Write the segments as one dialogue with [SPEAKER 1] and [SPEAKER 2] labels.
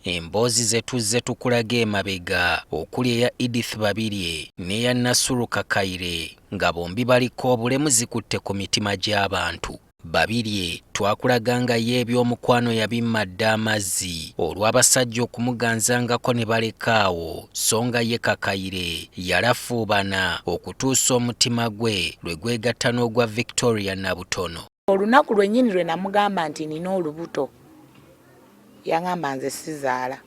[SPEAKER 1] Emboozi ze tuzze tukulaga emabega okuli eya Edith Babirye n'eya NASURU KAKAIRE nga bombi baliko obulemu zikutte ku mitima gy'abantu. Babirye twakulaga nga ye eby'omukwano yabimmadde amazzi olw'abasajja okumuganzangako ne balekaawo, so nga ye KAKAIRE yalafuubana okutuusa omutima gwe lwe gwegatta n'ogwa Victoria Nabutono.
[SPEAKER 2] Olunaku lwennyini lwe namugamba nti nina olubuto yangamba nze sizaala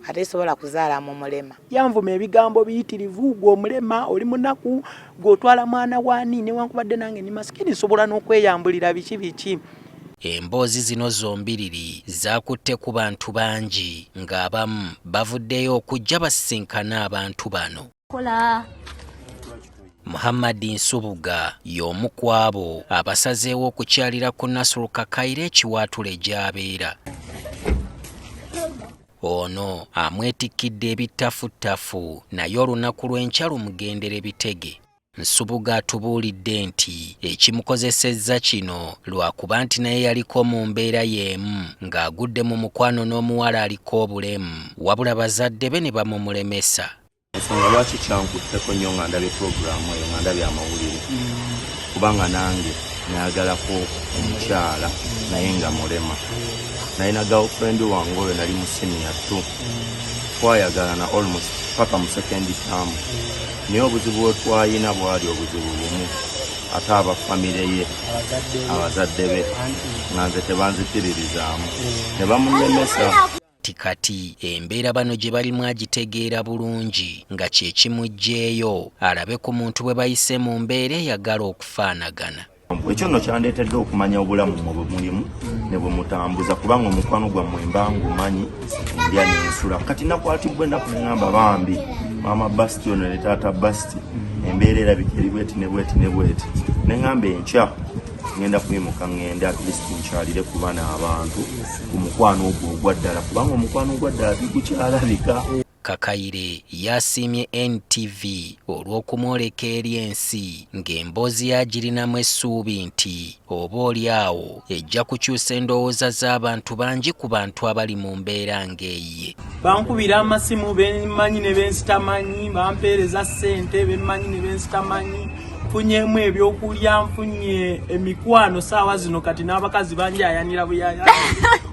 [SPEAKER 2] ate sobola kuzaala mu mulema.
[SPEAKER 3] Yanvuma ebigambo biyitirivu gwe omulema oli munaku gw'otwala mwana wani newankubadde nange ni masikini nsobola n'okweyambulira biki.
[SPEAKER 1] Emboozi zino zombiriri zakutte ku bantu bangi ng'abamu bavuddeyo okujja basinkana abantu bano. Muhammad Nsubuga y'omu ku abo abasazeewo okukyalira ku NASURU KAKAIRE ekiwaatule gy'abeera. Ono amwetikkidde ebitafuttafu naye olunaku lw'enkya lumugendera bitege. Nsubuga atubuulidde nti ekimukozesezza kino lwakuba nti naye yaliko mu mbeera y'emu ng'agudde mu mukwano n'omuwala aliko obulemu, wabula bazadde be ne bamumulemesa.
[SPEAKER 4] Ensonga lwaki kyankutteko nnyo nga ndabye puroguramu eyo nga ndabye amawulire kubanga nange nayagalako omukyala naye nga mulema. Nalina girlfriend wange oyo nali mu senior 2 twayagalana almost paka mu second term, naye obuzibu bwe twayina bwali obuzibu bumu ate abafamire ye abazadde be nga nze tebanzikiririzaamu ne bamulemesa.
[SPEAKER 1] Kati embeera bano gye balimu agitegeera bulungi nga kye kimuggyeeyo alabe ku muntu bwe bayise mu mbeera eyagala okufaanagana.
[SPEAKER 4] Ekyo nno kyandeetedde okumanya obulamu bwe mulimu ne bwe mutambuza kubanga omukwano gwammwe mba ngumanyi ndya n'ensula. Kati nakwatibwa ennaku ne ngamba bambi maama Basiti ono ne taata Basiti embeera erabika eri bweti ne bweti ne bweti. Ne ngamba enkya ngenda kuyimuka ngende at least nkyalire ku baana abantu ku mukwano ogwo ogwaddala kubanga omukwano ogwaddala tigukyalabika. KAKAIRE yasiimye NTV olw'okumwoleka eri ensi ng'emboozi yagirinamu essuubi nti oba oli awo ejja kukyusa endowooza z'abantu bangi ku bantu abali mu mbeera ng'eyiye.
[SPEAKER 3] Bankubira amasimu bemmanyi ne bensitamanyi, bampeereza ssente bemmanyi ne bensitamanyi, nfunyemu ebyokulya, nfunye emikwano saawa zino kati n'abakazi banjayanira buyaya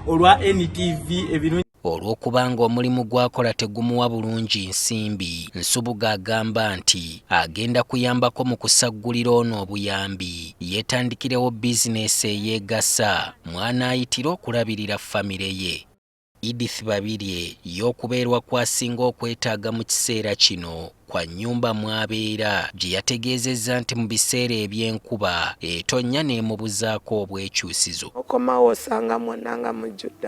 [SPEAKER 3] olwa NTV ebirungi.
[SPEAKER 1] Olw'okubanga omulimu gwakola tegumuwa bulungi nsimbi, Nsubuga agamba nti agenda kuyambako mu kusaggulira ono obuyambi yeetandikirewo bizinesi eyeegasa mw'anaayitira okulabirira famire ye. Edith Babirye y'okubeerwa kwasinga okwetaaga mu kiseera kino kwa nnyumba mw'abeera gye yategeezezza nti mu biseera eby'enkuba etonnya n'emubuzaako obwekyusizo.
[SPEAKER 2] Okomawo osanga mwonna nga mujjudde